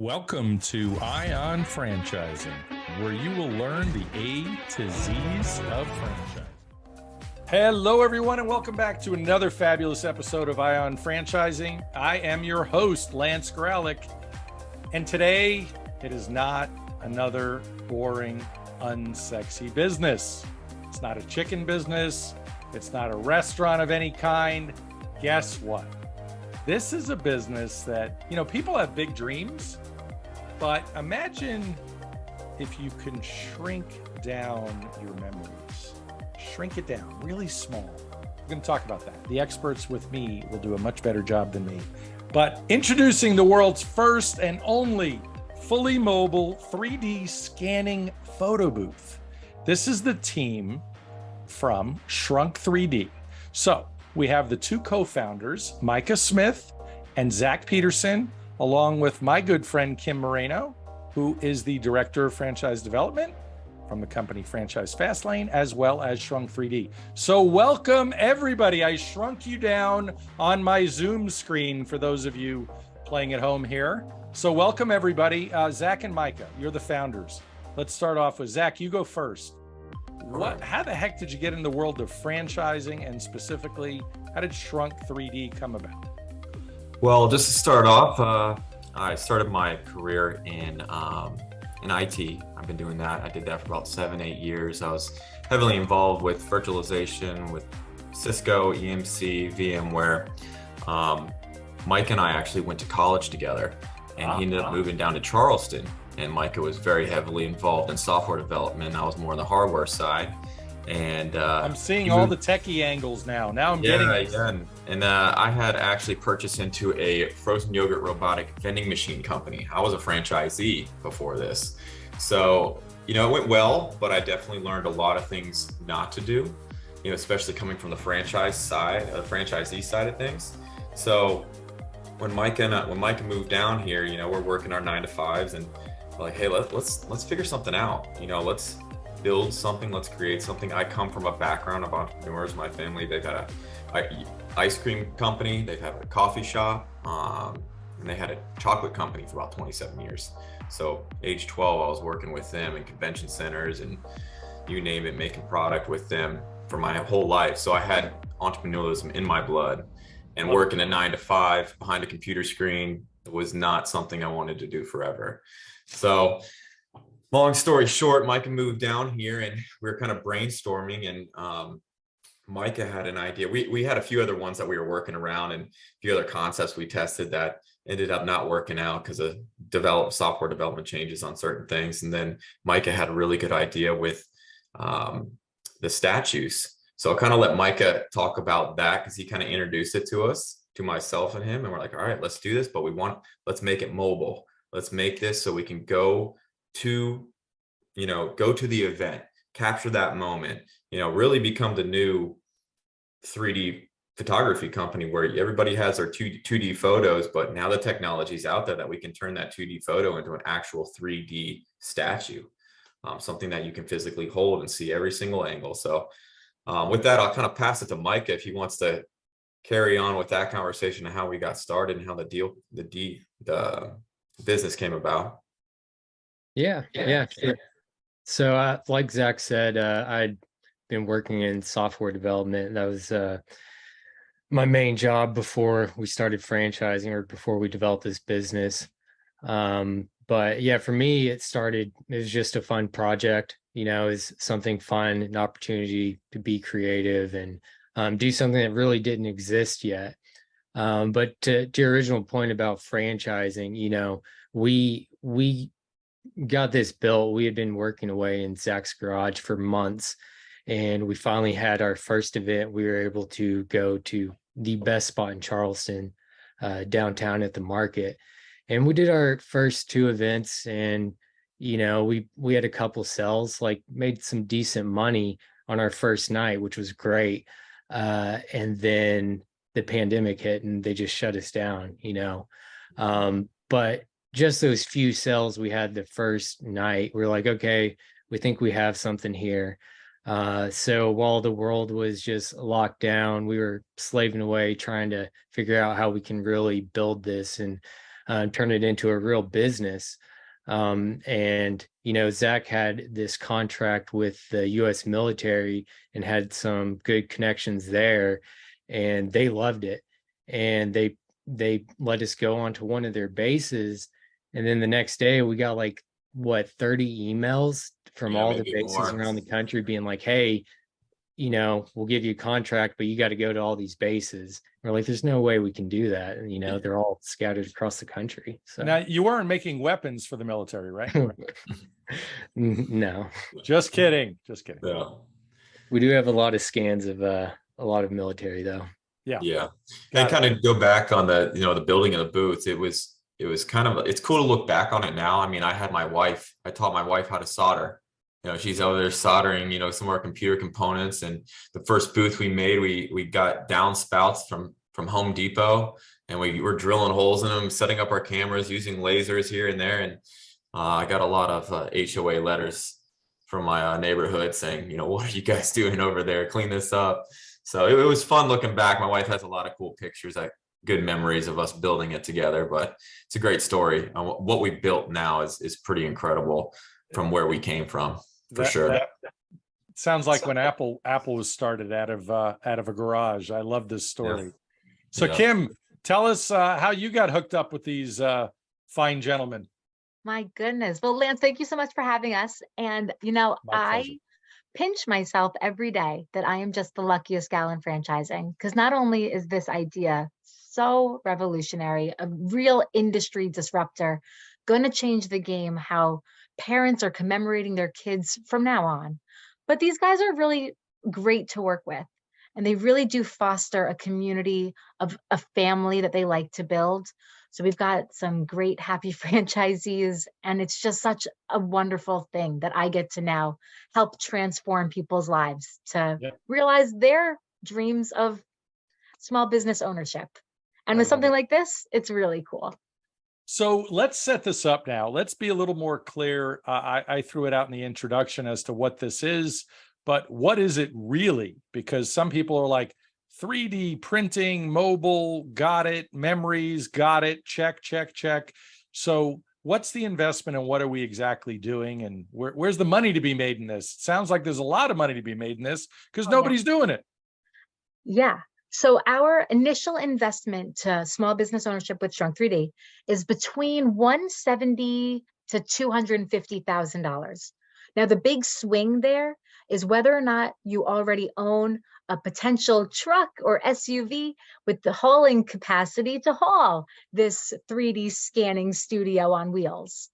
Welcome to Ion Franchising, where you will learn the A to Z's of franchise. Hello, everyone, and welcome back to another fabulous episode of Ion Franchising. I am your host, Lance Graulich, and today it is not another boring, unsexy business. It's not a chicken business. It's not a restaurant of any kind. Guess what? This is a business that, people have big dreams, but imagine if you can shrink down your memories. Shrink it down really small. We're going to talk about that. The experts with me will do a much better job than me. But introducing the world's first and only fully mobile 3D scanning photo booth. This is the team from Shrunk 3D. So we have the two co-founders, Micah Smith and Zak Petersen, along with my good friend, Kim Moreno, who is the director of franchise development from the company Franchise Fastlane, as well as Shrunk 3D. So welcome, everybody. I shrunk you down on my Zoom screen for those of you playing at home here. So welcome, everybody. Zak and Micah, you're the founders. Let's start off with Zak. You go first. How the heck did you get in the world of franchising, and specifically, how did Shrunk 3D come about? Well, just to start off, I started my career in IT. I've been doing that. I did that for about 7-8 years. I was heavily involved with virtualization, with Cisco, EMC, VMware. Mike and I actually went to college together, and he ended up moving down to Charleston. And Micah was very heavily involved in software development. I was more on the hardware side. And I'm seeing all the techie angles now. Now I'm getting it. Yeah. And I had actually purchased into a frozen yogurt robotic vending machine company. I was a franchisee before this. So, it went well, but I definitely learned a lot of things not to do, especially coming from the franchisee side of things. So when Micah moved down here, we're working our 9-to-5s, and we're like, hey, let's figure something out. Let's build something, let's create something. I come from a background of entrepreneurs. My family, they've had a ice cream company, they've had a coffee shop, and they had a chocolate company for about 27 years. So age 12, I was working with them in convention centers and you name it, making product with them for my whole life. So I had entrepreneurialism in my blood, and working a 9-to-5 behind a computer screen was not something I wanted to do forever. So long story short, Micah moved down here and we were kind of brainstorming, and Micah had an idea. We had a few other ones that we were working around, and a few other concepts we tested that ended up not working out because of software development changes on certain things. And then Micah had a really good idea with the statues. So I'll kind of let Micah talk about that, because he kind of introduced it to us, to myself and him. And we're like, all right, let's do this, but let's make it mobile. Let's make this so we can go to the event, capture that moment, really become the new 3D photography company where everybody has their 2D photos, but now the technology's out there that we can turn that 2D photo into an actual 3D statue, something that you can physically hold and see every single angle. So with that, I'll kind of pass it to Micah if he wants to carry on with that conversation of how we got started and how the business came about. Yeah, sure. So like Zak said, I'd been working in software development. That was my main job before we started franchising, or before we developed this business. But yeah, for me, it was just a fun project. It was something fun, an opportunity to be creative and do something that really didn't exist yet. But to your original point about franchising, we got this built. We had been working away in Zak's garage for months, and we finally had our first event. We were able to go to the best spot in Charleston, downtown at the market, and we did our first 2 events, and we had a couple sales, made some decent money on our first night, which was great. And then the pandemic hit and they just shut us down, but just those few sales we had the first night, we're like, okay, we think we have something here. So while the world was just locked down, we were slaving away trying to figure out how we can really build this. And turn it into a real business. And, Zak had this contract with the US military and had some good connections there, and they loved it. And they let us go onto one of their bases. And then the next day we got 30 emails from all the bases around the country being like, hey, we'll give you a contract, but you got to go to all these bases. We're like, there's no way we can do that. And, they're all scattered across the country. So now, you weren't making weapons for the military, right? No. Just kidding. Just kidding. Yeah. We do have a lot of scans of a lot of military though. Yeah. And kind of go back on the, the building of the booths. It was kind of, it's cool to look back on it now. I mean, I taught my wife how to solder. She's over there soldering, some of our computer components. And the first booth we made, we got downspouts from Home Depot, and we were drilling holes in them, setting up our cameras, using lasers here and there. And I got a lot of HOA letters from my neighborhood saying, what are you guys doing over there? Clean this up. So it was fun looking back. My wife has a lot of cool pictures, good memories of us building it together, but it's a great story. What we built now is pretty incredible from where we came from. For sure. That sounds like when Apple was started out of a garage. I love this story. Yeah. So Kim, tell us how you got hooked up with these fine gentlemen. My goodness. Well, Lance, thank you so much for having us. And I pinch myself every day that I am just the luckiest gal in franchising, because not only is this idea so revolutionary, a real industry disruptor, going to change the game, how parents are commemorating their kids from now on. But these guys are really great to work with. And they really do foster a community of a family that they like to build. So we've got some great, happy franchisees. And it's just such a wonderful thing that I get to now help transform people's lives to realize their dreams of small business ownership. And with something like this, it's really cool. So let's set this up now. Let's be a little more clear. I threw it out in the introduction as to what this is, but what is it really? Because some people are like, 3D printing, mobile, got it, memories, got it, check. So what's the investment and what are we exactly doing? And where's the money to be made in this? It sounds like there's a lot of money to be made in this because nobody's doing it. Yeah. So our initial investment to small business ownership with Shrunk 3D is between $170,000 to $250,000. Now, the big swing there is whether or not you already own a potential truck or SUV with the hauling capacity to haul this 3D scanning studio on wheels.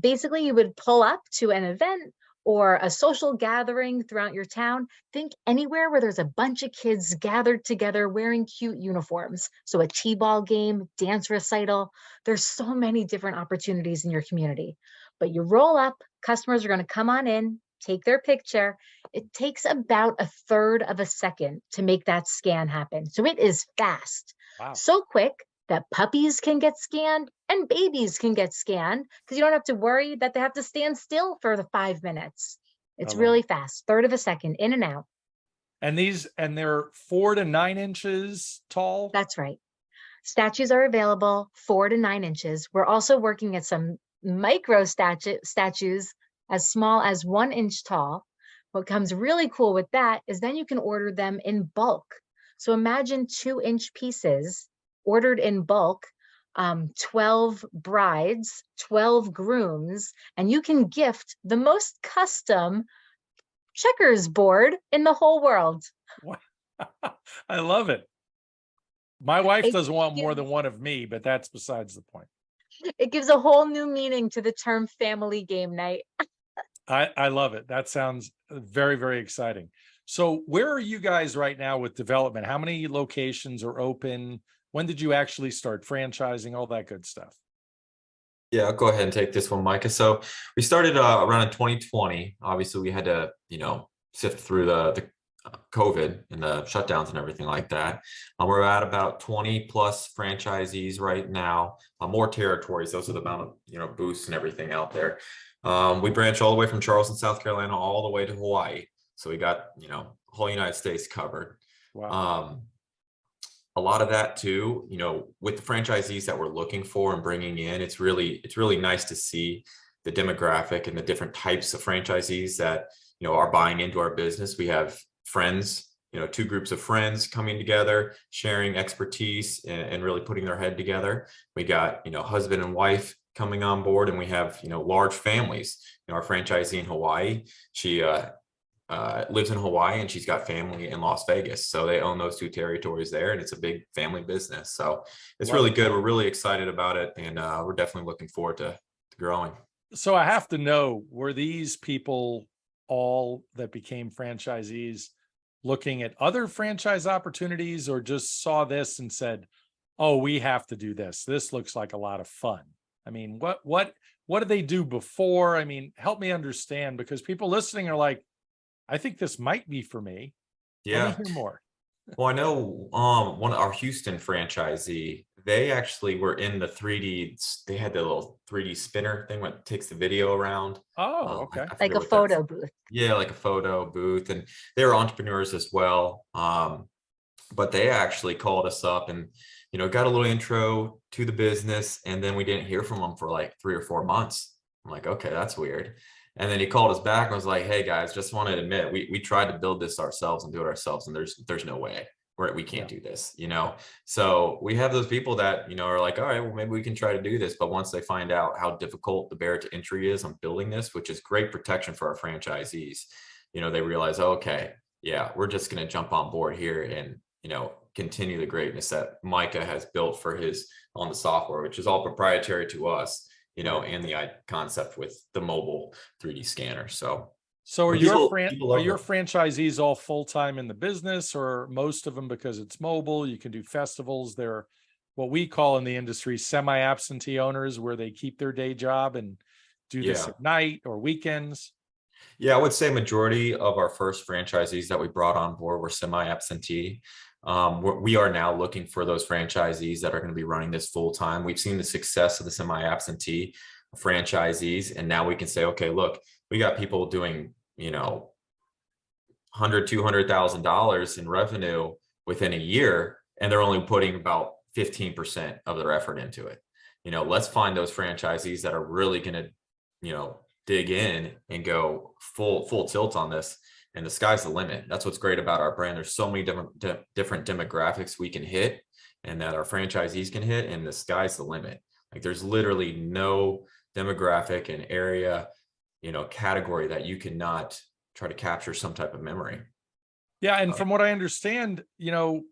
Basically, you would pull up to an event or a social gathering throughout your town. Think anywhere where there's a bunch of kids gathered together wearing cute uniforms. So a t-ball game, dance recital. There's so many different opportunities in your community. But you roll up, customers are going to come on in, take their picture. It takes about 1/3 of a second to make that scan happen. So it is fast. Wow. So quick that puppies can get scanned and babies can get scanned because you don't have to worry that they have to stand still for the 5 minutes. It's really fast, 1/3 of a second, in and out. And they're 4 to 9 inches tall? That's right. Statues are available 4 to 9 inches. We're also working at some micro statues as small as 1 inch tall. What comes really cool with that is then you can order them in bulk. So imagine 2-inch pieces ordered in bulk, 12 brides, 12 grooms, and you can gift the most custom checkers board in the whole world. I love it. My wife doesn't want more than one of me, but that's besides the point. It gives a whole new meaning to the term family game night. I love it. That sounds very, very exciting. So where are you guys right now with development? How many locations are open? When did you actually start franchising? All that good stuff. Yeah, I'll go ahead and take this one, Micah. So we started around in 2020. Obviously, we had to, sift through the COVID and the shutdowns and everything like that. We're at about 20 plus franchisees right now, more territories. Those are the amount of, booths and everything out there. We branch all the way from Charleston, South Carolina, all the way to Hawaii. So we got, whole United States covered. Wow. a lot of that too, with the franchisees that we're looking for and bringing in, it's really nice to see the demographic and the different types of franchisees that, are buying into our business. We have friends, two groups of friends coming together, sharing expertise and really putting their head together. We got, husband and wife coming on board, and we have, large families. Our franchisee in Hawaii, she lives in Hawaii, and she's got family in Las Vegas. So they own those two territories there, and it's a big family business. So it's really good. We're really excited about it, and we're definitely looking forward to growing. So I have to know, were these people all that became franchisees looking at other franchise opportunities, or just saw this and said, oh, we have to do this? This looks like a lot of fun. I mean, what did they do before? I mean, help me understand, because people listening are like, I think this might be for me. Yeah. Let me hear more. Well, I know one of our Houston franchisee, they actually were in the 3D. They had the little 3D spinner thing that takes the video around. Oh, okay. I Like forget a what photo booth. Yeah, like a photo booth, and they were entrepreneurs as well. But they actually called us up and, got a little intro to the business, and then we didn't hear from them for like 3 or 4 months. I'm like, okay, that's weird. And then he called us back and was like, hey guys, just want to admit, we tried to build this ourselves and do it ourselves, and there's no way we can't do this, So we have those people that, are like, all right, well, maybe we can try to do this. But once they find out how difficult the barrier to entry is on building this, which is great protection for our franchisees, they realize, okay, yeah, we're just going to jump on board here and, continue the greatness that Micah has built on the software, which is all proprietary to us, and the concept with the mobile 3D scanner. So are your franchisees all full-time in the business, or most of them, because it's mobile, you can do festivals? They're what we call in the industry semi-absentee owners, where they keep their day job and do this at night or weekends. Yeah, I would say majority of our first franchisees that we brought on board were semi-absentee. We are now looking for those franchisees that are going to be running this full time. We've seen the success of the semi-absentee franchisees, and now we can say, okay, look, we got people doing, $100,000, $200,000 in revenue within a year, and they're only putting about 15% of their effort into it. Let's find those franchisees that are really going to, dig in and go full tilt on this. And the sky's the limit. That's what's great about our brand. There's so many different demographics we can hit, and that our franchisees can hit, and the sky's the limit. Like, there's literally no demographic and area, category that you cannot try to capture some type of memory. Yeah. And from what I understand, you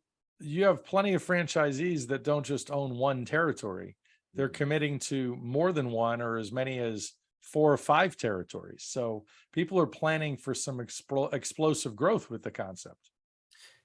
have plenty of franchisees that don't just own one territory. They're committing to more than one, or as many as 4 or 5 territories. So people are planning for some explosive growth with the concept.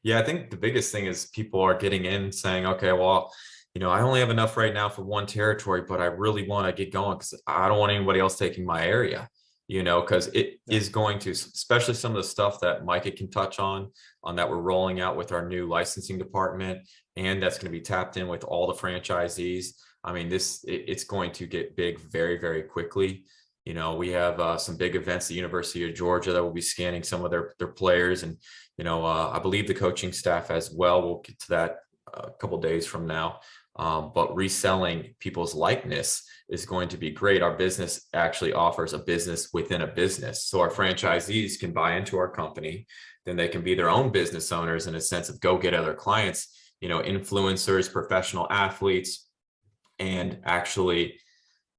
Yeah, I think the biggest thing is people are getting in saying, okay, well, I only have enough right now for one territory, but I really want to get going because I don't want anybody else taking my area, because it is going to, especially some of the stuff that Micah can touch on that we're rolling out with our new licensing department, and that's going to be tapped in with all the franchisees. I mean, it's going to get big very, very quickly. We have some big events at the University of Georgia that will be scanning some of their players. And, I believe the coaching staff as well. We'll get to that a couple of days from now. But reselling people's likeness is going to be great. Our business actually offers a business within a business. So our franchisees can buy into our company. Then they can be their own business owners in a sense of go get other clients, influencers, professional athletes, and actually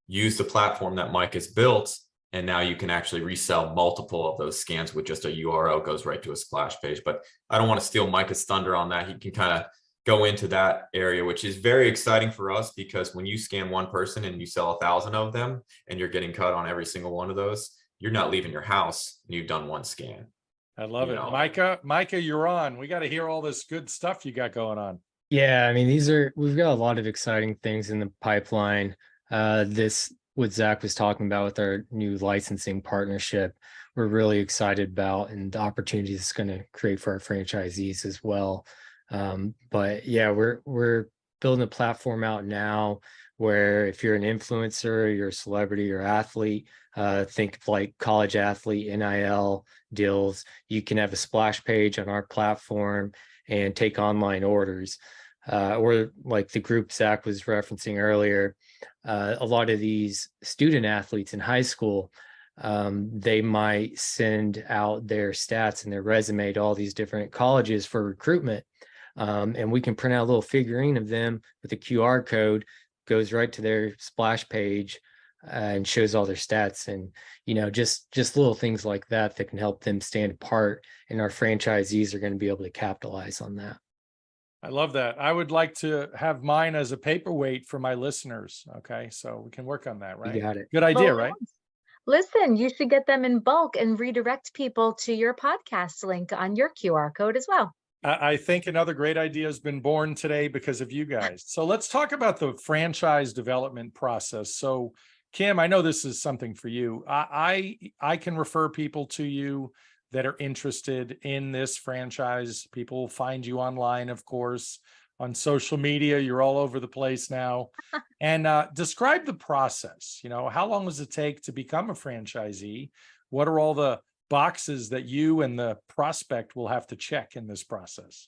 use the platform that Mike has built. And now you can actually resell multiple of those scans with just a URL, goes right to a splash page. But I don't want to steal Micah's thunder on that. He can kind of go into that area, which is very exciting for us, because when you scan one person and you sell 1,000 of them and you're getting cut on every single one of those, you're not leaving your house and you've done one scan. I love it. Micah, you're on. We got to hear all this good stuff you got going on. Yeah, I mean, we've got a lot of exciting things in the pipeline. This, what Zak was talking about with our new licensing partnership, we're really excited about, and the opportunities it's going to create for our franchisees as well. But yeah, we're building a platform out now where if you're an influencer, you're a celebrity or athlete, think of like college athlete, NIL deals, you can have a splash page on our platform and take online orders. or like the group Zach was referencing earlier, a lot of these student athletes in high school, they might send out their stats and their resume to all these different colleges for recruitment. And we can print out a little figurine of them with a QR code, goes right to their splash page and shows all their stats. And, just little things like that can help them stand apart. And our franchisees are going to be able to capitalize on that. I love that. I would like to have mine as a paperweight for my listeners. Okay. So we can work on that, right? You got it. Good idea, Well, right? listen, you should get them in bulk and redirect people to your podcast link on your QR code as well. I think another great idea has been born today because of you guys. So let's talk about the franchise development process. So Kim, I know this is something for you. I can refer people to you that are interested in this franchise. People will find you online, of course, on social media. You're all over the place now. And describe the process. How long does it take to become a franchisee? What are all the boxes that you and the prospect will have to check in this process?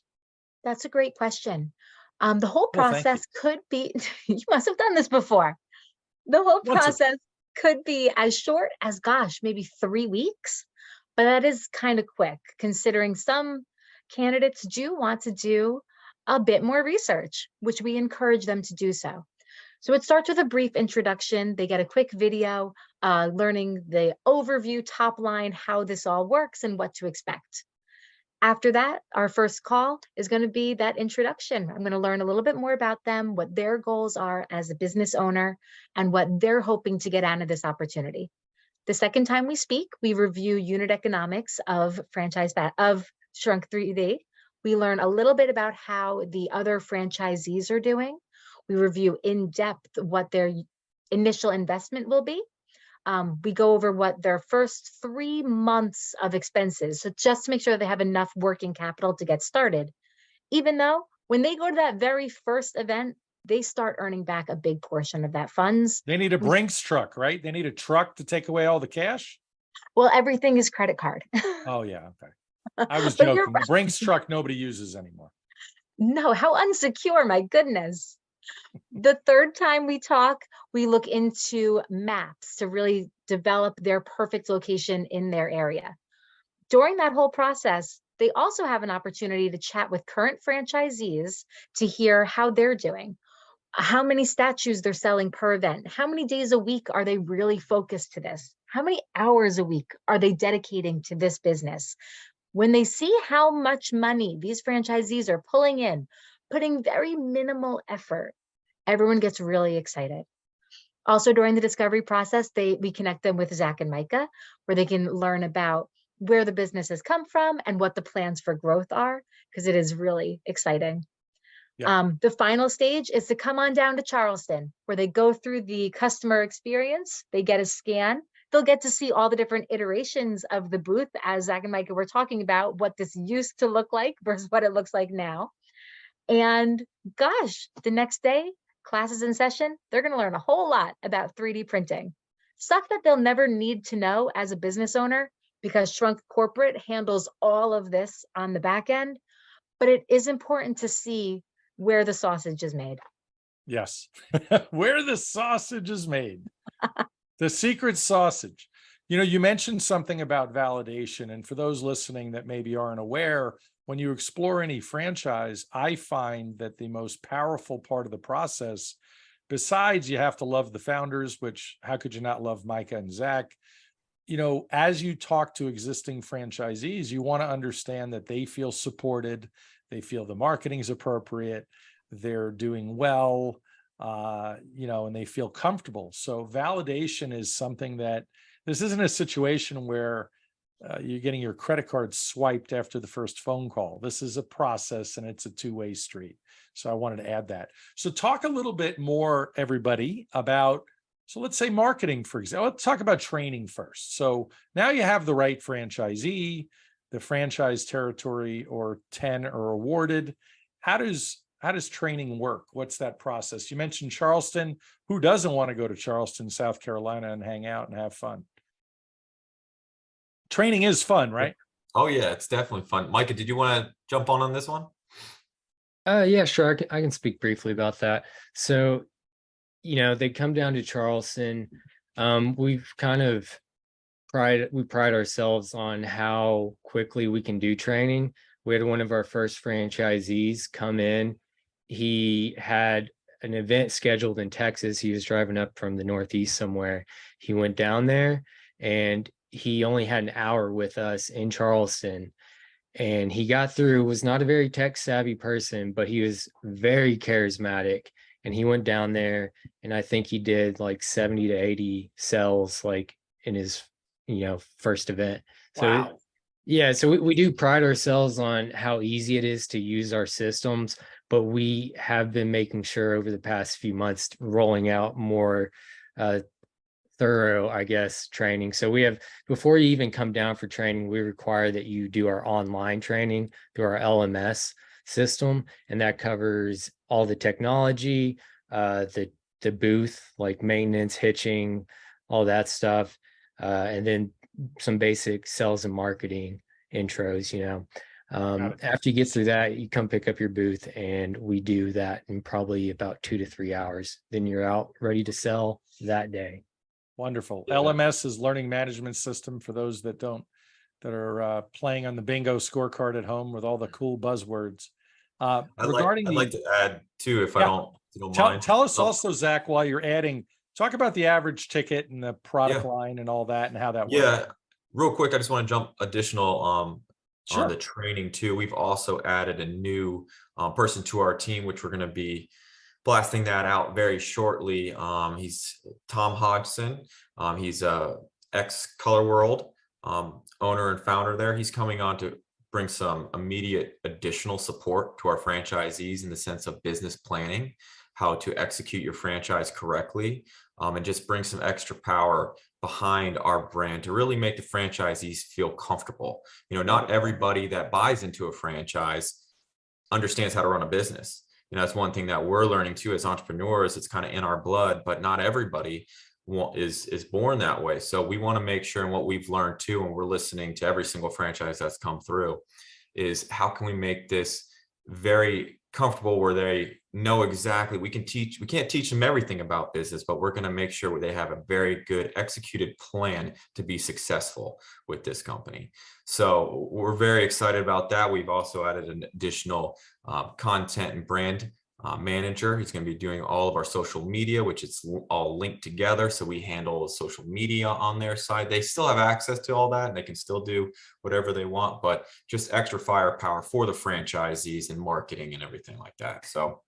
That's a great question. The whole Well, thank you. process could be, you must have done this before. The whole process could be as short as, maybe 3 weeks, but that is kind of quick considering some candidates do want to do a bit more research, which we encourage them to do so. So it starts with a brief introduction. They get a quick video, learning the overview, top line, how this all works and what to expect. After that, our first call is going to be that introduction. I'm going to learn a little bit more about them, what their goals are as a business owner, and what they're hoping to get out of this opportunity. The second time we speak, we review unit economics of Shrunk 3D. We learn a little bit about how the other franchisees are doing. We review in depth what their initial investment will be. We go over what their first 3 months of expenses. So just to make sure they have enough working capital to get started, even though when they go to that very first event, they start earning back a big portion of that funds. They need a Brinks truck, right? They need a truck to take away all the cash. Well, everything is credit card. Oh yeah. Okay. I was But you're joking. The Brinks truck, nobody uses anymore. No, how unsecure, my goodness. The third time we talk, we look into maps to really develop their perfect location in their area. During that whole process, they also have an opportunity to chat with current franchisees to hear how they're doing, how many statues they're selling per event, how many days a week are they really focused to this, how many hours a week are they dedicating to this business. When they see how much money these franchisees are pulling in, putting very minimal effort, everyone gets really excited. Also, during the discovery process, we connect them with Zak and Micah, where they can learn about where the business has come from and what the plans for growth are, because it is really exciting. Yeah. The final stage is to come on down to Charleston, where they go through the customer experience. They get a scan. They'll get to see all the different iterations of the booth, as Zak and Micah were talking about, what this used to look like versus what it looks like now. And the next day, classes in session, they're going to learn a whole lot about 3D printing, stuff that they'll never need to know as a business owner, because Shrunk Corporate handles all of this on the back end. But it is important to see where the sausage is made. Yes. Where the sausage is made. The secret sausage. You mentioned something about validation. And for those listening that maybe aren't aware, when you explore any franchise, I find that the most powerful part of the process, besides you have to love the founders, which how could you not love Micah and Zak? As you talk to existing franchisees, you want to understand that they feel supported, they feel the marketing is appropriate, they're doing well, and they feel comfortable. So validation is something that this isn't a situation where you're getting your credit card swiped after the first phone call. This is a process and it's a two-way street. So I wanted to add that. So talk a little bit more, everybody, about, so let's say marketing, for example. Let's talk about training first. So now you have the right franchisee, the franchise territory or 10 are awarded. How does training work? What's that process? You mentioned Charleston. Who doesn't want to go to Charleston, South Carolina and hang out and have fun? Training is fun, right? Oh yeah, it's definitely fun. Micah, did you want to jump on this one? Yeah, sure. I can speak briefly about that. So, they come down to Charleston. We've kind of we pride ourselves on how quickly we can do training. We had one of our first franchisees come in. He had an event scheduled in Texas. He was driving up from the Northeast somewhere. He went down there and he only had an hour with us in Charleston. And he got through, was not a very tech savvy person, but he was very charismatic. And he went down there and I think he did like 70 to 80 cells like in his first event. So Wow. yeah, so we do pride ourselves on how easy it is to use our systems, but we have been making sure over the past few months rolling out more uh, thorough, I guess, training. So we have, before you even come down for training, we require that you do our online training through our LMS system, and that covers all the technology, the booth, like maintenance, hitching, all that stuff, and then some basic sales and marketing intros. Got it. After you get through that, you come pick up your booth and we do that in probably about 2 to 3 hours. Then you're out ready to sell that day. Wonderful. Yeah. LMS is learning management system for those that are playing on the bingo scorecard at home with all the cool buzzwords. Regarding I'd like to add too, if Yeah. you don't mind. tell us also, Zach, while you're adding, talk about the average ticket and the product Yeah. line and all that and how that works. Yeah, real quick, I just want to jump additional on Sure. the training too. We've also added a new person to our team, which we're going to be blasting that out very shortly. He's Tom Hodgson. He's a ex Color World owner and founder there. He's coming on to bring some immediate additional support to our franchisees in the sense of business planning, how to execute your franchise correctly, and just bring some extra power behind our brand to really make the franchisees feel comfortable. Not everybody that buys into a franchise understands how to run a business. That's one thing that we're learning too as entrepreneurs. It's kind of in our blood, but not everybody is born that way. So we want to make sure, and what we've learned too, and we're listening to every single franchise that's come through, is how can we make this very comfortable where they know exactly. We can't teach them everything about business, but we're going to make sure they have a very good executed plan to be successful with this company. So we're very excited about that. We've also added an additional content and brand manager. He's going to be doing all of our social media, which is all linked together. So we handle social media on their side. They still have access to all that and they can still do whatever they want, but just extra firepower for the franchisees and marketing and everything like that. So,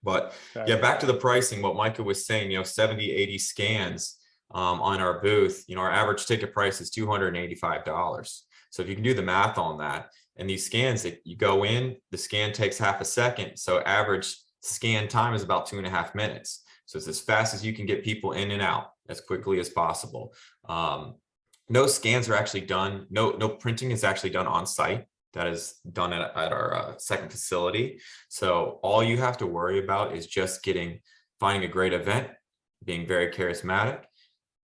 but yeah, back to the pricing, what Micah was saying, 70, 80 scans on our booth, our average ticket price is $285. So if you can do the math on that, and these scans that you go in, the scan takes half a second. So average scan time is about 2.5 minutes. So it's as fast as you can get people in and out as quickly as possible. No scans are actually done. No printing is actually done on site. That is done at our second facility. So all you have to worry about is just finding a great event, being very charismatic,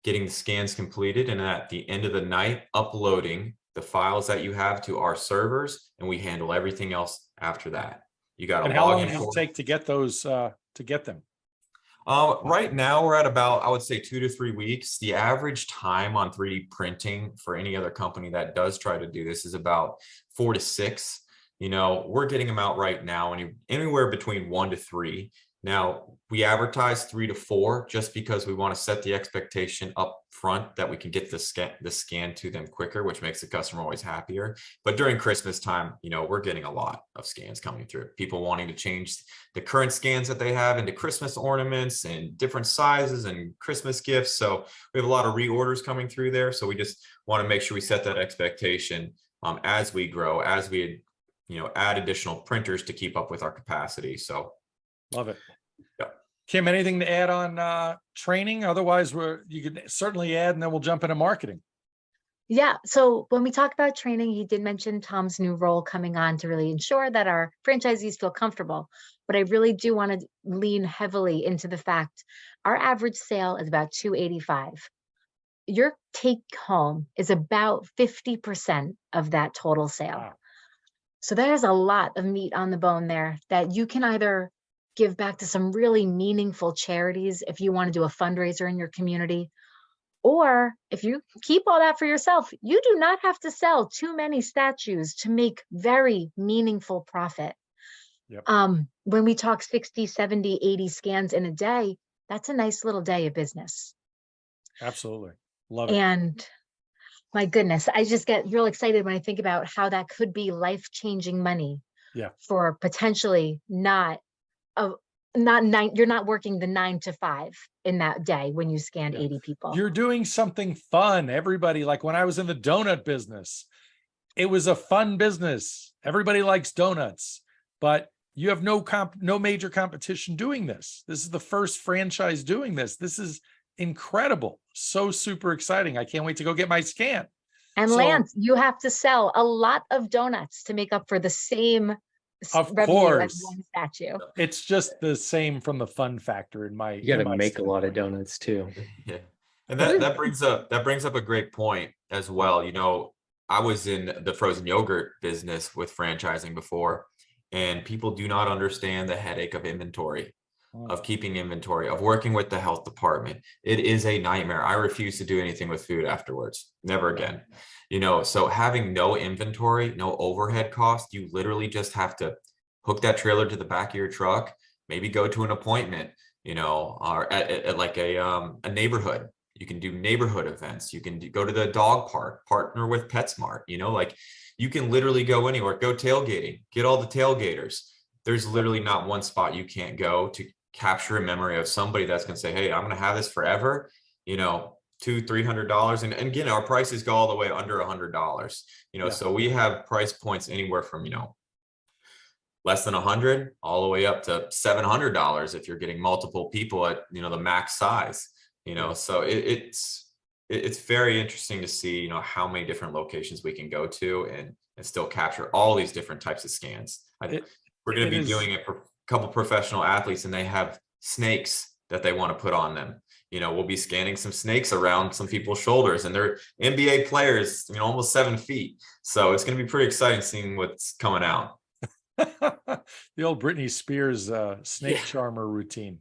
getting the scans completed, and at the end of the night, uploading the files that you have to our servers, and we handle everything else after that. You got to how log long in. does it take to get those to get them? Right now we're at about, I would say, 2 to 3 weeks. The average time on 3D printing for any other company that does try to do this is about 4 to 6. We're getting them out right now anywhere between 1 to 3. Now, we advertise 3 to 4 just because we want to set the expectation up front that we can get the scan to them quicker, which makes the customer always happier. But during Christmas time, we're getting a lot of scans coming through. People wanting to change the current scans that they have into Christmas ornaments and different sizes and Christmas gifts. So we have a lot of reorders coming through there. So we just want to make sure we set that expectation as we grow, as we add additional printers to keep up with our capacity. So love it. Yeah. Kim, anything to add on training? Otherwise, you could certainly add, and then we'll jump into marketing. Yeah. So when we talk about training, he did mention Tom's new role coming on to really ensure that our franchisees feel comfortable. But I really do want to lean heavily into the fact our average sale is about $285. Your take home is about 50% of that total sale. Wow. So there's a lot of meat on the bone there that you can either give back to some really meaningful charities if you want to do a fundraiser in your community, or if you keep all that for yourself, you do not have to sell too many statues to make very meaningful profit. Yep. When we talk 60, 70, 80 scans in a day, that's a nice little day of business. Absolutely. Love it. And my goodness, I just get real excited when I think about how that could be life-changing money. Yeah. For potentially not nine, you're not working the 9 to 5 in that day when you scanned 80 people. You're doing something fun. Everybody, like when I was in the donut business, it was a fun business. Everybody likes donuts, but you have no major competition doing this. This is the first franchise doing this. This is incredible. So super exciting. I can't wait to go get my scan. And Lance, you have to sell a lot of donuts to make up for the same revenue as one statue. It's just the same from the fun factor in my. You got to make a lot of donuts too. Yeah, and that brings up a great point as well. You know, I was in the frozen yogurt business with franchising before, and people do not understand the headache of inventory, of keeping inventory, of working with the health department. It is a nightmare. I refuse to do anything with food afterwards. Never again. You know, so having no inventory, no overhead cost, you literally just have to hook that trailer to the back of your truck, maybe go to an appointment, you know, or at like a neighborhood. You can do neighborhood events. You can go to the dog park, partner with PetSmart, you know, like you can literally go anywhere, go tailgating, get all the tailgaters. There's literally not one spot you can't go to capture a memory of somebody that's going to say, hey, I'm going to have this forever, you know, $200-$300. And again, our prices go all the way under $100, you know, so we have price points anywhere from, you know, less than 100 all the way up to $700 if you're getting multiple people at, you know, the max size, you know, so it's very interesting to see, you know, how many different locations we can go to and still capture all these different types of scans. We're going to be doing it for a couple professional athletes, and they have snakes that they want to put on them. You know, we'll be scanning some snakes around some people's shoulders, and they're NBA players, you know, almost 7 feet. So it's going to be pretty exciting seeing what's coming out. The old Britney Spears snake charmer routine.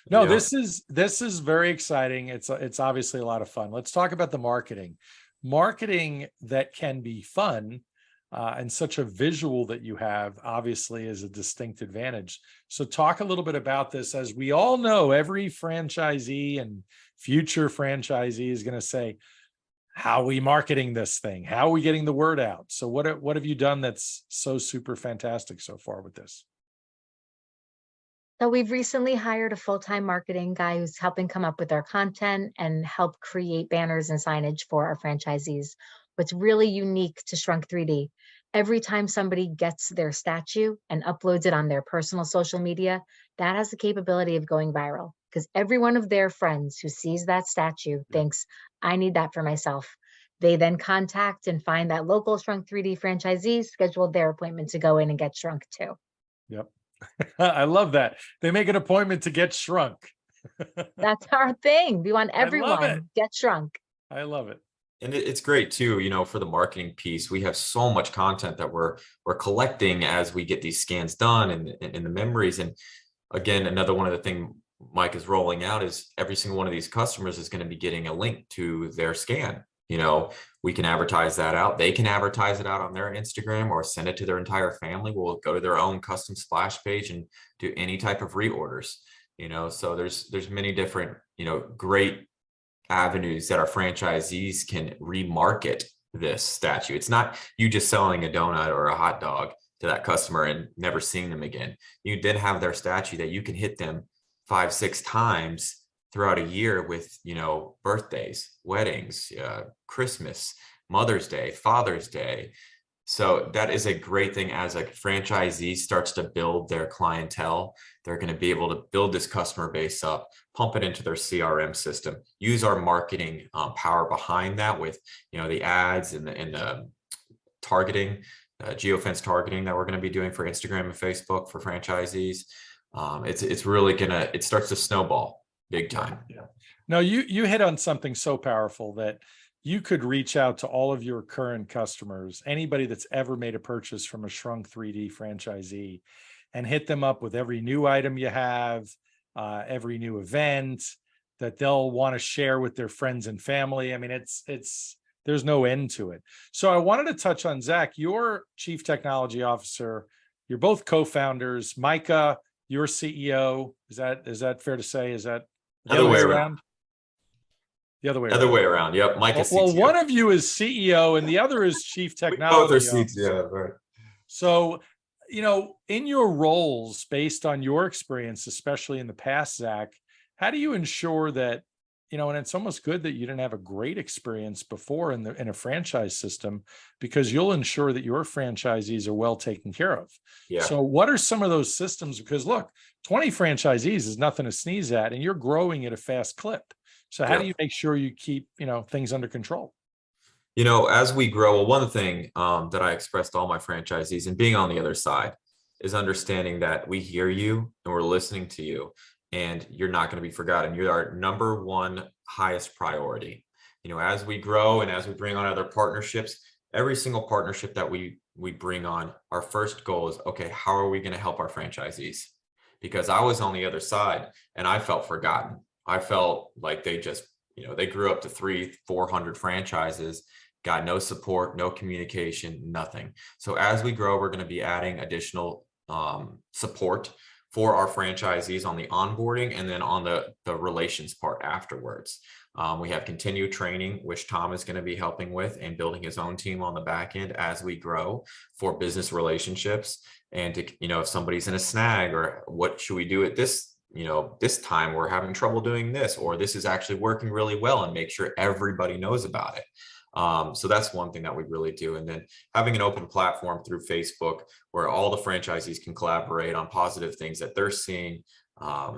No, this is very exciting. It's obviously a lot of fun. Let's talk about the marketing that can be fun. And such a visual that you have obviously is a distinct advantage. So talk a little bit about this. As we all know, every franchisee and future franchisee is going to say, how are we marketing this thing? How are we getting the word out? So what have you done that's so super fantastic so far with this? So we've recently hired a full-time marketing guy who's helping come up with our content and help create banners and signage for our franchisees. What's really unique to Shrunk 3D, every time somebody gets their statue and uploads it on their personal social media, that has the capability of going viral, because every one of their friends who sees that statue thinks, I need that for myself. They then contact and find that local Shrunk 3D franchisee, scheduled their appointment to go in and get shrunk too. Yep. I love that. They make an appointment to get shrunk. That's our thing. We want everyone to get shrunk. I love it. And it's great too, you know, for the marketing piece, we have so much content that we're collecting as we get these scans done and the memories. And again, another one of the things Mike is rolling out is every single one of these customers is going to be getting a link to their scan. You know, we can advertise that out. They can advertise it out on their Instagram or send it to their entire family. We'll go to their own custom splash page and do any type of reorders, you know, so there's many different, you know, great avenues that our franchisees can remarket this statue. It's not you just selling a donut or a hot dog to that customer and never seeing them again. You did have their statue that you can hit them 5-6 times throughout a year with, you know, birthdays, weddings, Christmas, Mother's Day, Father's Day. So that is a great thing. As a franchisee starts to build their clientele, they're going to be able to build this customer base up, pump it into their CRM system, use our marketing power behind that with, you know, the ads and the targeting, geofence targeting that we're going to be doing for Instagram and Facebook for franchisees. It's really it starts to snowball big time. Yeah. No, you hit on something so powerful that, you could reach out to all of your current customers, anybody that's ever made a purchase from a Shrunk 3D franchisee, and hit them up with every new item you have, every new event that they'll want to share with their friends and family. I mean, it's there's no end to it. So I wanted to touch on Zak, your chief technology officer. You're both co-founders. Micah, your CEO. Is that fair to say? Is that the other way around? The other way around. Other way around. Yep. Micah. Well, one of you is CEO and the other is chief technology both are officer. Yeah, right. So, in your roles, based on your experience, especially in the past, Zak, how do you ensure that, and it's almost good that you didn't have a great experience before in a franchise system, because you'll ensure that your franchisees are well taken care of. Yeah. So what are some of those systems? Because look, 20 franchisees is nothing to sneeze at, and you're growing at a fast clip. So how do you make sure you keep, things under control? As we grow, well, one thing that I expressed to all my franchisees, and being on the other side, is understanding that we hear you and we're listening to you, and you're not going to be forgotten. You're our number one highest priority. As we grow and as we bring on other partnerships, every single partnership that we bring on, our first goal is, okay, how are we going to help our franchisees? Because I was on the other side and I felt forgotten. I felt like they just, they grew up to 300-400 franchises, got no support, no communication, nothing. So as we grow, we're going to be adding additional support for our franchisees on the onboarding and then on the relations part afterwards. We have continued training, which Tom is going to be helping with, and building his own team on the back end as we grow for business relationships. And to, if somebody's in a snag, or what should we do at this time we're having trouble doing this, or this is actually working really well, and make sure everybody knows about it. So that's one thing that we really do. And then having an open platform through Facebook where all the franchisees can collaborate on positive things that they're seeing.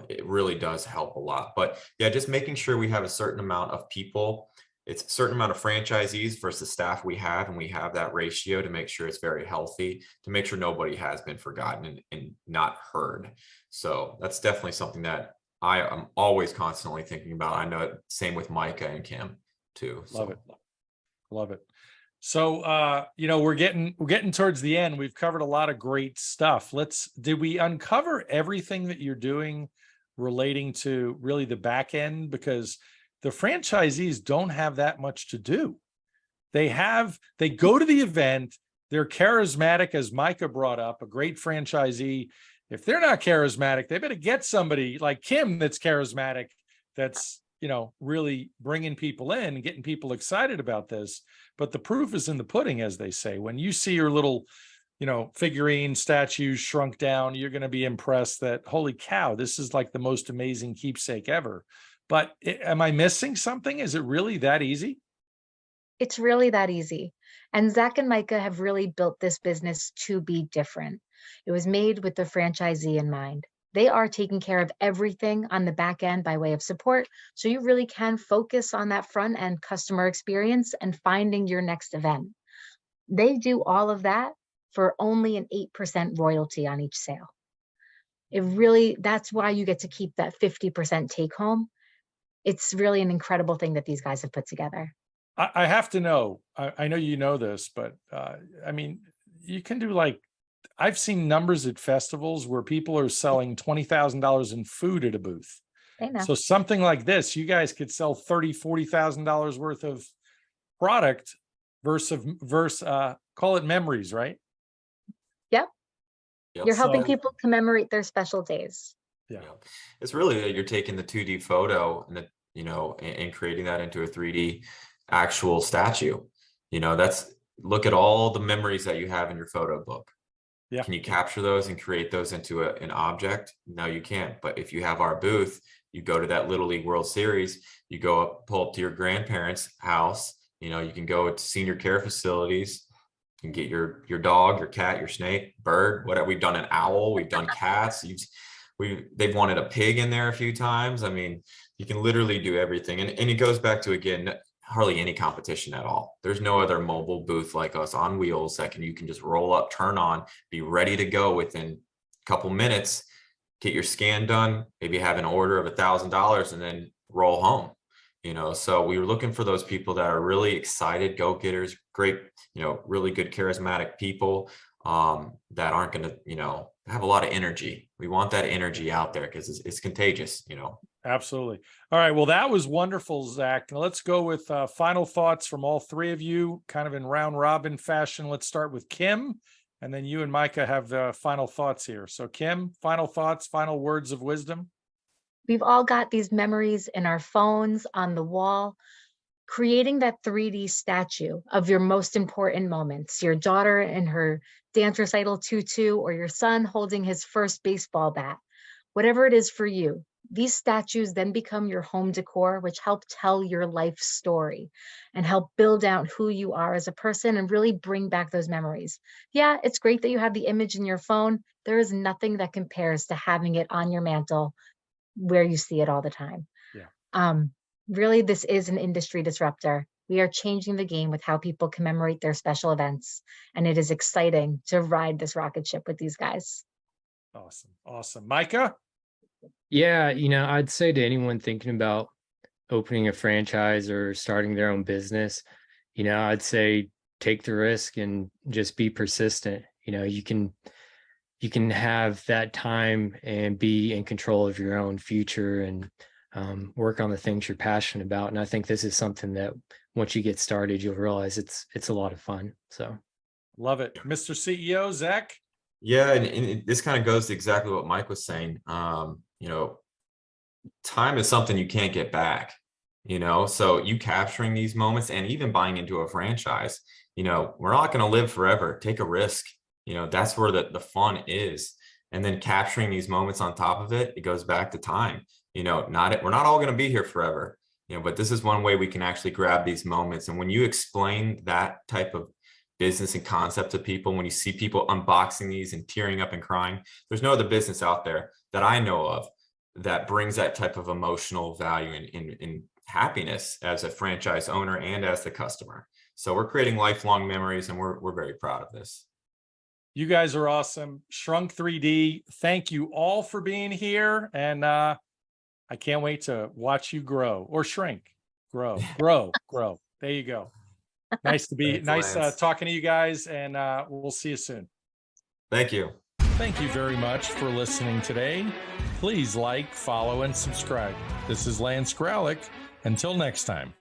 It really does help a lot. But yeah, just making sure we have a certain amount of people. It's a certain amount of franchisees versus staff we have, and we have that ratio to make sure it's very healthy, to make sure nobody has been forgotten and not heard. So that's definitely something that I am always constantly thinking about. I know same with Micah and Kim too. Love it. So, we're getting towards the end. We've covered a lot of great stuff. Did we uncover everything that you're doing relating to really the back end? Because the franchisees don't have that much to do. They go to the event, they're charismatic, as Micah brought up, a great franchisee. If they're not charismatic, they better get somebody like Kim that's charismatic, that's, really bringing people in and getting people excited about this. But the proof is in the pudding, as they say. When you see your little, figurine statues shrunk down, you're going to be impressed that, holy cow, this is like the most amazing keepsake ever. But am I missing something? Is it really that easy? It's really that easy. And Zak and Micah have really built this business to be different. It was made with the franchisee in mind. They are taking care of everything on the back end by way of support. So you really can focus on that front end customer experience and finding your next event. They do all of that for only an 8% royalty on each sale. That's why you get to keep that 50% take home. It's really an incredible thing that these guys have put together. I have to know, I know you know this, but you can do I've seen numbers at festivals where people are selling $20,000 in food at a booth. I know. So something like this, you guys could sell $30,000-$40,000 worth of product versus call it memories, right? Yep. You're helping people commemorate their special days. Yeah. It's really that you're taking the 2D photo and and creating that into a 3D actual statue. Look at all the memories that you have in your photo book. Yeah. Can you capture those and create those into an object? No, you can't. But if you have our booth, you go to that Little League World Series, you go pull up to your grandparents' house, you can go to senior care facilities, you can get your dog, your cat, your snake, bird, whatever. We've done an owl, we've done cats. They've wanted a pig in there a few times. I mean, you can literally do everything. And it goes back to, again, hardly any competition at all. There's no other mobile booth like us on wheels that you can just roll up, turn on, be ready to go within a couple minutes, get your scan done, maybe have an order of $1,000 and then roll home. So we were looking for those people that are really excited, go-getters, great, really good charismatic people that aren't going to, have a lot of energy. We want that energy out there because it's contagious. Absolutely. All right. Well, that was wonderful, Zach. Now let's go with final thoughts from all three of you, kind of in round robin fashion. Let's start with Kim, and then you and Micah have the final thoughts here. So Kim, final thoughts, final words of wisdom. We've all got these memories in our phones, on the wall. Creating that 3D statue of your most important moments, your daughter in her dance recital tutu, or your son holding his first baseball bat, whatever it is for you. These statues then become your home decor, which help tell your life story and help build out who you are as a person and really bring back those memories. Yeah, it's great that you have the image in your phone. There is nothing that compares to having it on your mantle where you see it all the time. Yeah. Really, this is an industry disruptor. We are changing the game with how people commemorate their special events. And it is exciting to ride this rocket ship with these guys. Awesome. Awesome. Micah? Yeah, I'd say to anyone thinking about opening a franchise or starting their own business, I'd say take the risk and just be persistent. You can have that time and be in control of your own future and work on the things you're passionate about. And I think this is something that once you get started, you'll realize it's a lot of fun. So love it. Mr. CEO, Zach? Yeah, and this kind of goes to exactly what Mike was saying. Time is something you can't get back, so you capturing these moments and even buying into a franchise, we're not going to live forever. Take a risk. That's where the fun is. And then capturing these moments on top of it, it goes back to time. We're not all going to be here forever, but this is one way we can actually grab these moments. And when you explain that type of business and concept to people, when you see people unboxing these and tearing up and crying, there's no other business out there that I know of that brings that type of emotional value and happiness as a franchise owner and as the customer. So we're creating lifelong memories, and we're very proud of this. You guys are awesome. Shrunk 3D, thank you all for being here. And I can't wait to watch you grow or shrink, grow. There you go. Nice to be talking to you guys, and we'll see you soon. Thank you. Thank you very much for listening today. Please like, follow, and subscribe. This is Lance Graulich. Until next time.